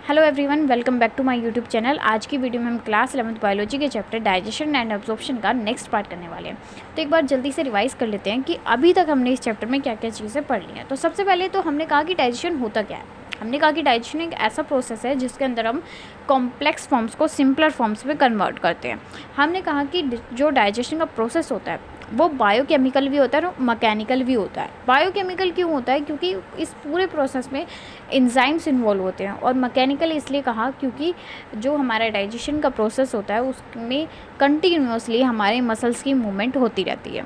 Hello everyone, welcome back to my YouTube channel. आज की video में हम क्लास 11th बायोलॉजी के चैप्टर डाइजेशन एंड एब्जॉर्प्शन का नेक्स्ट पार्ट करने वाले हैं। तो एक बार जल्दी से रिवाइज कर लेते हैं कि अभी तक हमने इस चैप्टर में क्या क्या चीज़ें पढ़ ली हैं। तो सबसे पहले तो हमने कहा कि डाइजेशन होता क्या है। हमने कहा कि डाइजेशन एक ऐसा प्रोसेस है जिसके अंदर हम कॉम्प्लेक्स फॉर्म्स को सिंपलर फॉर्म्स में कन्वर्ट करते हैं। हमने कहा कि जो डाइजेशन का प्रोसेस होता है वो बायोकेमिकल भी होता है और मैकेनिकल भी होता है। बायोकेमिकल क्यों होता है? क्योंकि इस पूरे प्रोसेस में एंजाइम्स इन्वॉल्व होते हैं। और मैकेनिकल इसलिए कहा क्योंकि जो हमारा डाइजेशन का प्रोसेस होता है उसमें कंटिन्यूअसली हमारे मसल्स की मूवमेंट होती रहती है।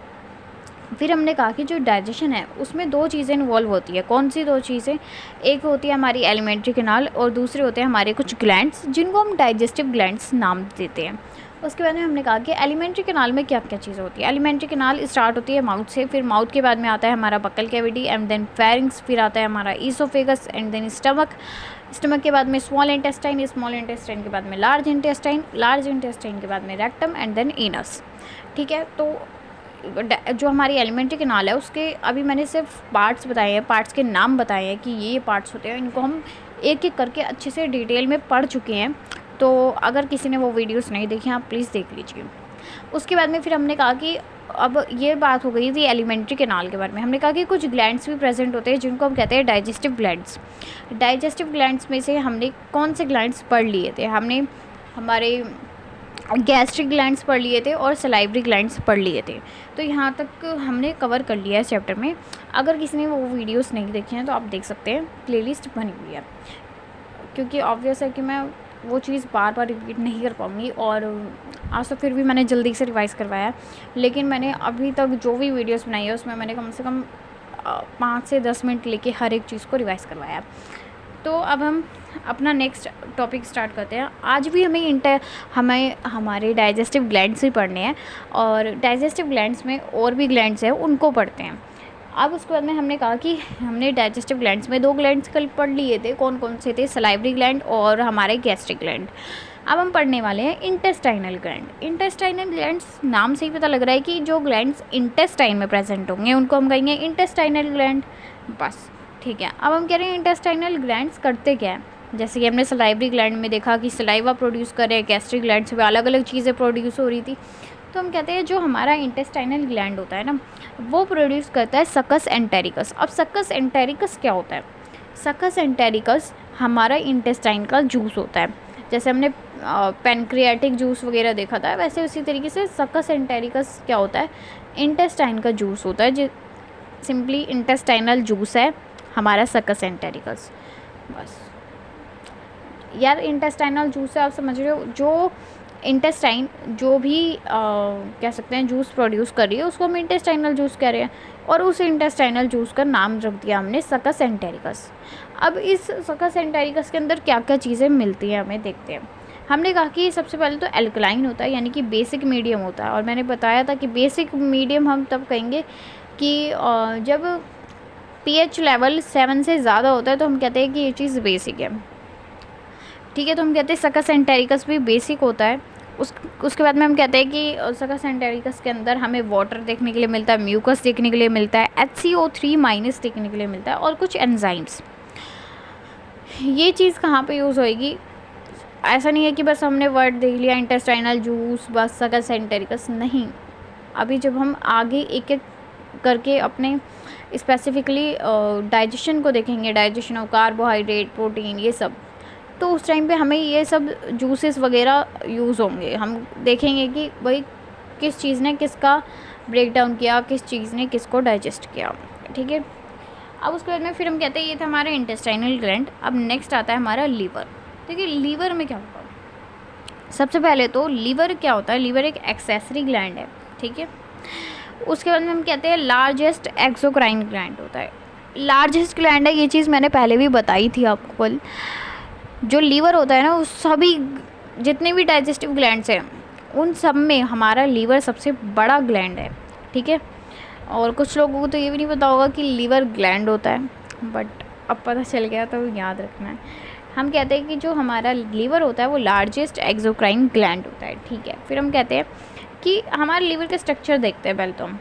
फिर हमने कहा कि जो डाइजेशन है उसमें दो चीज़ें इन्वॉल्व होती है। कौन सी दो चीज़ें? एक होती है हमारी एलिमेंट्री कैनाल और दूसरे होते हैं हमारे कुछ ग्लैंड्स जिनको हम डाइजेस्टिव ग्लैंड्स नाम देते हैं। उसके बाद में हमने कहा कि एलिमेंट्री कैनाल में क्या क्या चीज़ें होती है। एलिमेंट्री कैनाल स्टार्ट होती है माउथ से, फिर माउथ के बाद में आता है हमारा buccal cavity and then pharynx, फिर आता है हमारा oesophagus and then stomach. Stomach के बाद में स्मॉल इंटेस्टाइन, स्मॉल इंटेस्टाइन के बाद में लार्ज इंटेस्टाइन, लार्ज इंटेस्टाइन के बाद में रेक्टम एंड देन एनस। ठीक है, तो जो हमारी एलिमेंट्री कैनाल है उसके अभी मैंने सिर्फ पार्ट्स बताए हैं, पार्ट्स के नाम बताए हैं कि ये पार्ट्स होते हैं। इनको हम एक एक करके अच्छे से डिटेल में पढ़ चुके हैं। तो अगर किसी ने वो वीडियोस नहीं देखी आप प्लीज़ देख लीजिए। उसके बाद में फिर हमने कहा कि अब ये बात हो गई थी एलिमेंट्री कैनाल के बारे में। हमने कहा कि कुछ ग्लैंड्स भी प्रेजेंट होते हैं जिनको हम कहते हैं डाइजेस्टिव ग्लैंड्स। डाइजेस्टिव ग्लैंड्स में से हमने कौन से ग्लैंड्स पढ़ लिए थे? हमने हमारे गैस्ट्रिक ग्लैंड्स पढ़ लिए थे और सलाइवरी ग्लैंड्स पढ़ लिए थे। तो यहाँ तक हमने कवर कर लिया है इस चैप्टर में। अगर किसी ने वो वीडियोस नहीं देखी हैं तो आप देख सकते हैं, प्लेलिस्ट बनी हुई है। क्योंकि ऑब्वियस है कि मैं वो चीज़ बार बार रिपीट नहीं कर पाऊँगी और आज तो फिर भी मैंने जल्दी से रिवाइज़ करवाया, लेकिन मैंने अभी तक जो भी वीडियोस बनाई है उसमें मैंने कम से कम 5 से 10 मिनट लेके हर एक चीज़ को रिवाइज़ करवाया। तो अब हम अपना नेक्स्ट टॉपिक स्टार्ट करते हैं। आज भी हमें हमारे डाइजेस्टिव ग्लैंड्स ही पढ़ने हैं और डाइजेस्टिव ग्लैंड्स में और भी ग्लैंड्स हैं उनको पढ़ते हैं। अब उसके बाद में हमने कहा कि हमने डाइजेस्टिव ग्लैंड्स में दो ग्लैंड्स कल पढ़ लिए थे। कौन कौन से थे? सलाइवरी ग्लैंड और हमारे गैस्ट्रिक ग्लैंड। अब हम पढ़ने वाले हैं इंटेस्टाइनल ग्लैंड। इंटेस्टाइनल ग्लैंड्स नाम से ही पता लग रहा है कि जो ग्लैंड्स इंटेस्टाइन में प्रेजेंट होंगे उनको हम कहेंगे इंटेस्टाइनल ग्लैंड। बस ठीक है। अब हम कह रहे हैं इंटेस्टाइनल ग्लैंड्स करते क्या है। जैसे कि हमने सलाइवरी ग्लैंड में देखा कि सलाइवा प्रोड्यूस कर रहे हैं, गैस्ट्रिक ग्लैंड से अलग अलग चीज़ें प्रोड्यूस हो रही थी। तो हम कहते हैं जो हमारा इंटेस्टाइनल ग्लैंड होता है ना वो प्रोड्यूस करता है सकस एंटेरिकस। अब सकस एंटेरिकस क्या होता है? सकस एंटेरिकस हमारा इंटेस्टाइन का जूस होता है। जैसे हमने पैनक्रियाटिक जूस वगैरह देखा था, वैसे उसी तरीके से सकस एंटेरिकस क्या होता है? इंटेस्टाइन का जूस होता है। जो सिंपली इंटेस्टाइनल जूस है हमारा सकस एंटेरिकस। बस यार, इंटेस्टाइनल जूस है, आप समझ रहे हो। जो इंटेस्टाइन जो भी कह सकते हैं जूस प्रोड्यूस कर रही है उसको हम इंटेस्टाइनल जूस कह रहे हैं और उस इंटेस्टाइनल जूस का नाम रख दिया हमने सकस एंटेरिकस। अब इस सकस एंटेरिकस के अंदर क्या क्या चीज़ें मिलती हैं हमें देखते हैं। हमने कहा कि सबसे पहले तो एल्कलाइन होता है, यानी कि बेसिक मीडियम होता है। और मैंने बताया था कि बेसिक मीडियम हम तब कहेंगे कि जब pH लेवल 7 से ज़्यादा होता है तो हम कहते हैं कि ये चीज़ बेसिक है। ठीक है, तो हम कहते हैं सकस एंटेरिकस भी बेसिक होता है। उसके बाद में हम कहते हैं कि सकस एंटेरिकस के अंदर हमें वाटर देखने के लिए मिलता है, म्यूकस देखने के लिए मिलता है, HCO3- देखने के लिए मिलता है और कुछ एंजाइम्स। ये चीज़ कहाँ पे यूज़ होएगी? ऐसा नहीं है कि बस हमने वर्ड देख लिया इंटेस्टाइनल जूस बस सकस एंटेरिकस, नहीं। अभी जब हम आगे एक एक करके अपने स्पेसिफिकली डाइजेशन को देखेंगे, डाइजेशन ऑफ कार्बोहाइड्रेट, प्रोटीन, ये सब, तो उस टाइम पे हमें ये सब जूसेस वगैरह यूज़ होंगे। हम देखेंगे कि भाई किस चीज़ ने किसका ब्रेक डाउन किया, किस चीज़ ने किसको डाइजेस्ट किया। ठीक है, अब उसके बाद में फिर हम कहते हैं ये था हमारा इंटेस्टाइनल ग्लैंड। अब नेक्स्ट आता है हमारा लीवर। देखिए लीवर में क्या होता है। सबसे पहले तो लीवर क्या होता है? लीवर एक एक्सेसरी ग्लैंड है। ठीक है, उसके बाद में हम कहते हैं लार्जेस्ट एक्सोक्राइन ग्लैंड होता है। लार्जेस्ट ग्लैंड है, ये चीज़ मैंने पहले भी बताई थी आपको कल। जो लीवर होता है ना उस सभी जितने भी डाइजेस्टिव ग्लैंड्स हैं उन सब में हमारा लीवर सबसे बड़ा ग्लैंड है। ठीक है, और कुछ लोगों को तो ये भी नहीं पता होगा कि लीवर ग्लैंड होता है, बट अब पता चल गया तो याद रखना है। हम कहते हैं कि जो हमारा लीवर होता है वो लार्जेस्ट एक्सोक्राइन ग्लैंड होता है। ठीक है, फिर हम कहते हैं कि हमारे लीवर का स्ट्रक्चर देखते हैं पहले तो हम।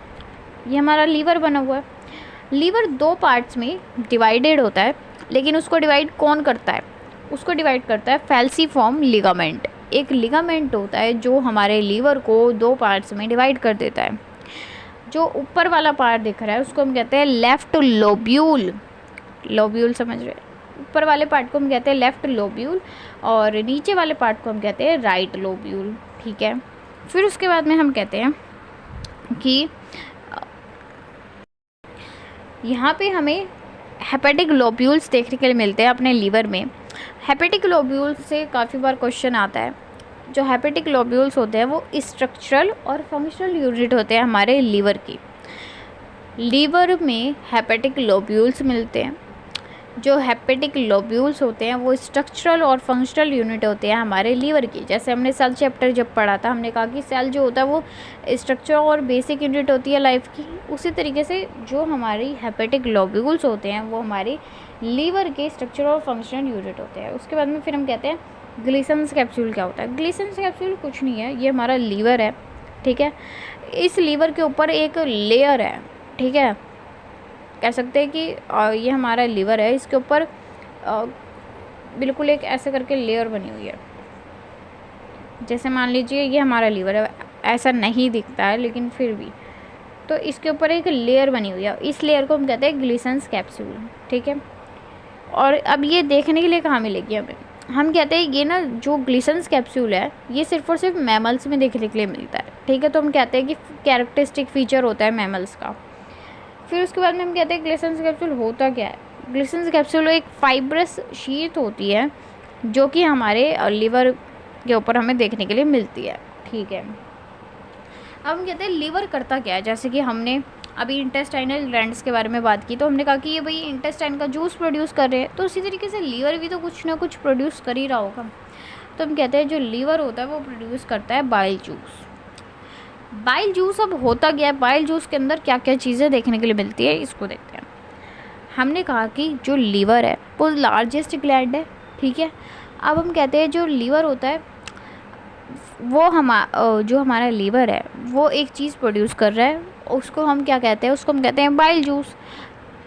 ये हमारा लीवर बना हुआ है। लीवर दो पार्ट्स में डिवाइडेड होता है, लेकिन उसको डिवाइड कौन करता है? उसको डिवाइड करता है फैल्सीफॉर्म लिगामेंट। एक लिगामेंट होता है जो हमारे लीवर को 2 पार्ट्स में डिवाइड कर देता है। जो ऊपर वाला पार्ट दिख रहा है उसको हम कहते हैं लेफ्ट लोब्यूल। लोब्यूल समझ रहे हैं? ऊपर वाले पार्ट को हम कहते हैं लेफ्ट लोब्यूल और नीचे वाले पार्ट को हम कहते हैं राइट लोब्यूल। ठीक है, फिर उसके बाद में हम कहते हैं कि यहाँ पे हमें हेपेटिक लोब्यूल्स देखने के लिए मिलते हैं अपने लीवर में। हेपेटिक लोब्यूल्स से काफ़ी बार क्वेश्चन आता है। जो हेपेटिक लोब्यूल्स होते हैं वो स्ट्रक्चरल और फंक्शनल यूनिट होते हैं हमारे लीवर की। लीवर में हेपेटिक लोब्यूल्स मिलते हैं। जो हेपेटिक लोब्यूल्स होते हैं वो स्ट्रक्चरल और फंक्शनल यूनिट होते हैं हमारे लीवर की। जैसे हमने सेल चैप्टर जब पढ़ा था, हमने कहा कि सेल जो होता है वो स्ट्रक्चर और बेसिक यूनिट होती है लाइफ की। उसी तरीके से जो हमारी हेपेटिक लोब्यूल्स होते हैं वो हमारे लीवर के स्ट्रक्चर और फंक्शनल यूनिट होते हैं। उसके बाद में फिर हम कहते हैं ग्लिसन्स कैप्सूल क्या होता है। ग्लिसन्स कैप्सूल कुछ नहीं है, ये हमारा लीवर है। ठीक है, इस लीवर के ऊपर एक लेयर है। ठीक है, कह सकते हैं कि ये हमारा लीवर है, इसके ऊपर बिल्कुल एक ऐसे करके लेयर बनी हुई है। जैसे मान लीजिए ये हमारा लीवर है, ऐसा नहीं दिखता है लेकिन फिर भी, तो इसके ऊपर एक लेयर बनी हुई है। इस लेयर को हम कहते हैं ग्लिसन्स कैप्सूल। ठीक है, और अब ये देखने के लिए कहाँ मिलेगी हमें? हम कहते हैं ये ना जो ग्लिसन्स कैप्सूल है ये सिर्फ और सिर्फ मैमल्स में देखने के लिए मिलता है। ठीक है, तो हम कहते हैं कि कैरेक्टरिस्टिक फीचर होता है मैमल्स का। फिर उसके बाद में हम कहते हैं ग्लिसन्स कैप्सूल होता क्या है। ग्लिसन्स कैप्सूल एक फाइब्रस शीट होती है जो कि हमारे लिवर के ऊपर हमें देखने के लिए मिलती है। ठीक है, अब हम कहते हैं लीवर करता क्या है। जैसे कि हमने अभी इंटेस्टाइनल ग्लैंड्स के बारे में बात की, तो हमने कहा कि ये भाई इंटेस्टाइन का जूस प्रोड्यूस कर रहे हैं, तो उसी तरीके से लीवर भी तो कुछ ना कुछ प्रोड्यूस कर ही रहा होगा। तो हम कहते हैं जो लीवर होता है वो प्रोड्यूस करता है बाइल जूस। बाइल जूस अब होता क्या है, बाइल जूस के अंदर क्या क्या चीज़ें देखने के लिए मिलती है इसको देखते हैं। हमने कहा कि जो लीवर है वो लार्जेस्ट ग्लैंड है। ठीक है, अब हम कहते हैं जो लीवर होता है वो जो हमारा लीवर है वो एक चीज़ प्रोड्यूस कर रहा है, उसको हम क्या कहते हैं? उसको हम कहते हैं बाइल जूस।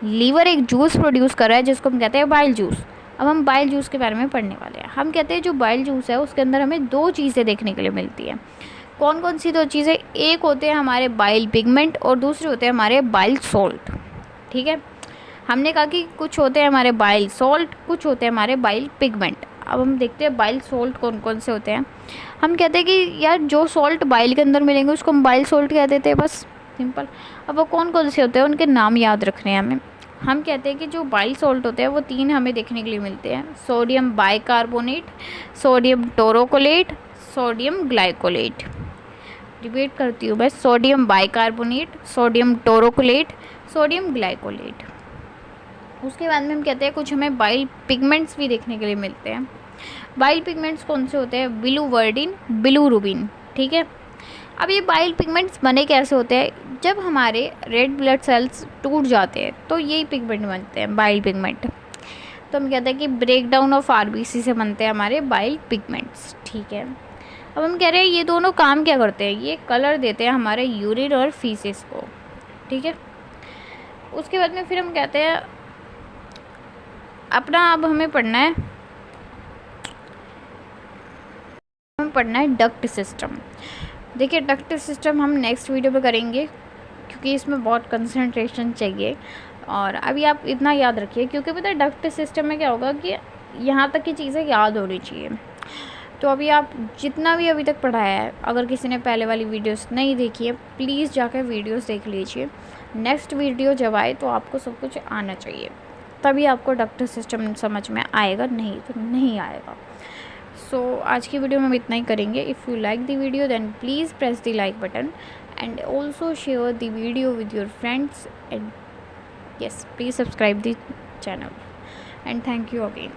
लीवर एक जूस प्रोड्यूस कर रहा है जिसको हम कहते हैं बाइल जूस। अब हम बाइल जूस के बारे में पढ़ने वाले हैं। हम कहते हैं जो बाइल जूस है उसके अंदर हमें 2 चीज़ें देखने के लिए मिलती हैं। कौन कौन सी 2 चीज़ें? एक होते हैं हमारे बाइल पिगमेंट और दूसरे होते हैं हमारे बाइल सॉल्ट। ठीक है, हमने कहा कि कुछ होते हैं हमारे बाइल सॉल्ट, कुछ होते हैं हमारे बाइल पिगमेंट। अब हम देखते हैं बाइल सॉल्ट कौन कौन से होते हैं। हम कहते हैं कि यार जो सॉल्ट बाइल के अंदर मिलेंगे उसको हम बाइल सॉल्ट कह देते हैं, बस सिंपल। अब वो कौन कौन से होते हैं उनके नाम याद रखने हैं हमें। हम कहते हैं कि जो बाइल सॉल्ट होते हैं वो 3 हमें देखने के लिए मिलते हैं। Sodium bicarbonate, sodium taurocholate, sodium glycolate. Repeat करती हूँ मैं, sodium bicarbonate, sodium taurocholate, sodium glycolate. उसके बाद में हम कहते हैं कुछ हमें बाइल पिगमेंट्स भी देखने के लिए मिलते हैं। बाइल पिगमेंट्स कौन से होते हैं? बिलूवर्डिन, बिलूरुबिन। ठीक है, अब ये बाइल पिगमेंट्स बने कैसे होते हैं? जब हमारे रेड ब्लड सेल्स टूट जाते हैं तो यही पिगमेंट बनते हैं, बाइल पिगमेंट। तो हम कहते हैं कि ब्रेकडाउन ऑफ आरबीसी से बनते हैं हमारे बाइल पिगमेंट्स। ठीक है, अब हम कह रहे हैं ये दोनों काम क्या करते हैं? ये कलर देते हैं हमारे यूरिन और फीसिस को। ठीक है, उसके बाद में फिर हम कहते हैं अपना, अब हमें पढ़ना है डक्ट सिस्टम। देखिए डक्ट सिस्टम हम नेक्स्ट वीडियो पे करेंगे क्योंकि इसमें बहुत कंसंट्रेशन चाहिए। और अभी आप इतना याद रखिए, क्योंकि पता है डक्ट सिस्टम में क्या होगा कि यहाँ तक की चीज़ें याद होनी चाहिए। तो अभी आप जितना भी अभी तक पढ़ाया है, अगर किसी ने पहले वाली वीडियोस नहीं देखी है प्लीज़ जाकर वीडियोस देख लीजिए। नेक्स्ट वीडियो जब आए तो आपको सब कुछ आना चाहिए, तभी आपको डक्ट सिस्टम समझ में आएगा, नहीं तो नहीं आएगा। सो आज की वीडियो में हम इतना ही करेंगे। If you like the video then please press the like button and also share the video with your friends and yes, please subscribe the channel and thank you again.